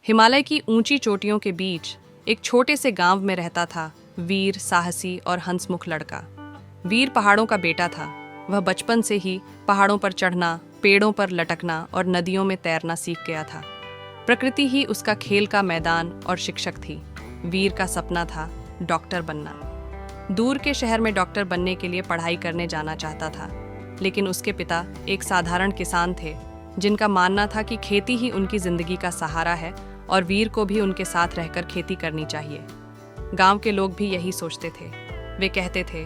हिमालय की ऊंची चोटियों के बीच एक छोटे से गांव में रहता था वीर, साहसी और हंसमुख लड़का। वीर पहाड़ों का बेटा था। वह बचपन से ही पहाड़ों पर चढ़ना, पेड़ों पर लटकना और नदियों में तैरना सीख गया था। प्रकृति ही उसका खेल का मैदान और शिक्षक थी। वीर का सपना था डॉक्टर बनना। दूर के शहर में डॉक्टर बनने के लिए पढ़ाई करने जाना चाहता था, लेकिन उसके पिता एक साधारण किसान थे जिनका मानना था कि खेती ही उनकी जिंदगी का सहारा है और वीर को भी उनके साथ रहकर खेती करनी चाहिए। गांव के लोग भी यही सोचते थे। वे कहते थे,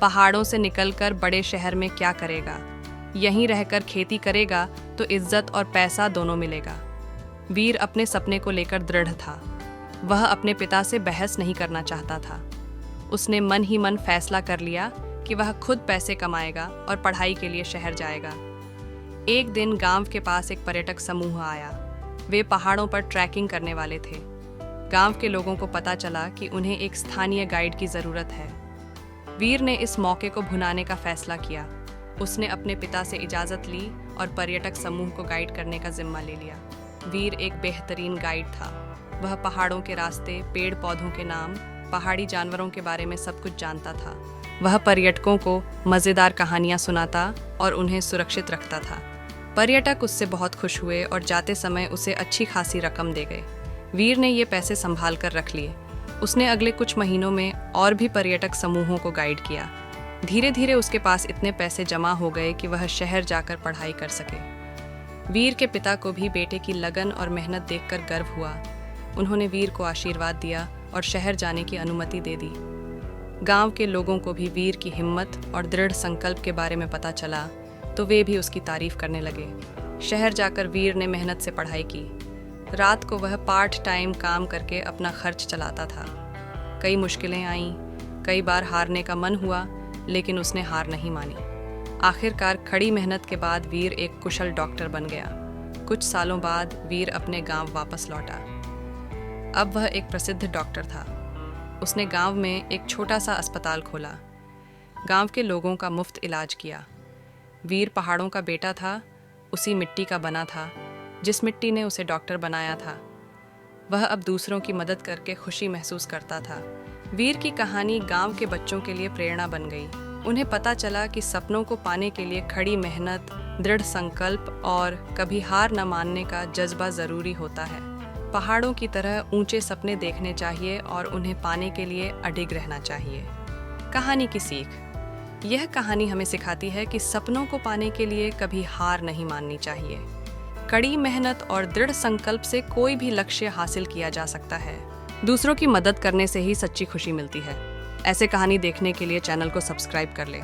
पहाड़ों से निकलकर बड़े शहर में क्या करेगा, यहीं रहकर खेती करेगा तो इज्जत और पैसा दोनों मिलेगा। वीर अपने सपने को लेकर दृढ़ था। वह अपने पिता से बहस नहीं करना चाहता था। उसने मन ही मन फैसला कर लिया कि वह खुद पैसे कमाएगा और पढ़ाई के लिए शहर जाएगा। एक दिन गांव के पास एक पर्यटक समूह आया। वे पहाड़ों पर ट्रैकिंग करने वाले थे। गांव के लोगों को पता चला कि उन्हें एक स्थानीय गाइड की ज़रूरत है। वीर ने इस मौके को भुनाने का फैसला किया। उसने अपने पिता से इजाज़त ली और पर्यटक समूह को गाइड करने का जिम्मा ले लिया। वीर एक बेहतरीन गाइड था। वह पहाड़ों के रास्ते, पेड़ पौधों के नाम, पहाड़ी जानवरों के बारे में सब कुछ जानता था। वह पर्यटकों को मज़ेदार कहानियाँ सुनाता और उन्हें सुरक्षित रखता था। पर्यटक उससे बहुत खुश हुए और जाते समय उसे अच्छी खासी रकम दे गए। वीर ने ये पैसे संभाल कर रख लिए। उसने अगले कुछ महीनों में और भी पर्यटक समूहों को गाइड किया। धीरे धीरे उसके पास इतने पैसे जमा हो गए कि वह शहर जाकर पढ़ाई कर सके। वीर के पिता को भी बेटे की लगन और मेहनत देखकर गर्व हुआ। उन्होंने वीर को आशीर्वाद दिया और शहर जाने की अनुमति दे दी। गांव के लोगों को भी वीर की हिम्मत और दृढ़ संकल्प के बारे में पता चला तो वे भी उसकी तारीफ करने लगे। शहर जाकर वीर ने मेहनत से पढ़ाई की। रात को वह पार्ट टाइम काम करके अपना खर्च चलाता था। कई मुश्किलें आईं, कई बार हारने का मन हुआ, लेकिन उसने हार नहीं मानी। आखिरकार कड़ी मेहनत के बाद वीर एक कुशल डॉक्टर बन गया। कुछ सालों बाद वीर अपने गांव वापस लौटा। अब वह एक प्रसिद्ध डॉक्टर था। उसने गांव में एक छोटा सा अस्पताल खोला। गांव के लोगों का मुफ्त इलाज किया। वीर पहाड़ों का बेटा था, उसी मिट्टी का बना था जिस मिट्टी ने उसे डॉक्टर बनाया था। वह अब दूसरों की मदद करके खुशी महसूस करता था। वीर की कहानी गांव के बच्चों के लिए प्रेरणा बन गई। उन्हें पता चला कि सपनों को पाने के लिए खड़ी मेहनत, दृढ़ संकल्प और कभी हार न मानने का जज्बा ज़रूरी होता है। पहाड़ों की तरह ऊंचे सपने देखने चाहिए और उन्हें पाने के लिए अडिग रहना चाहिए। कहानी की सीख। यह कहानी हमें सिखाती है कि सपनों को पाने के लिए कभी हार नहीं माननी चाहिए। कड़ी मेहनत और दृढ़ संकल्प से कोई भी लक्ष्य हासिल किया जा सकता है। दूसरों की मदद करने से ही सच्ची खुशी मिलती है। ऐसे कहानी देखने के लिए चैनल को सब्सक्राइब कर लें।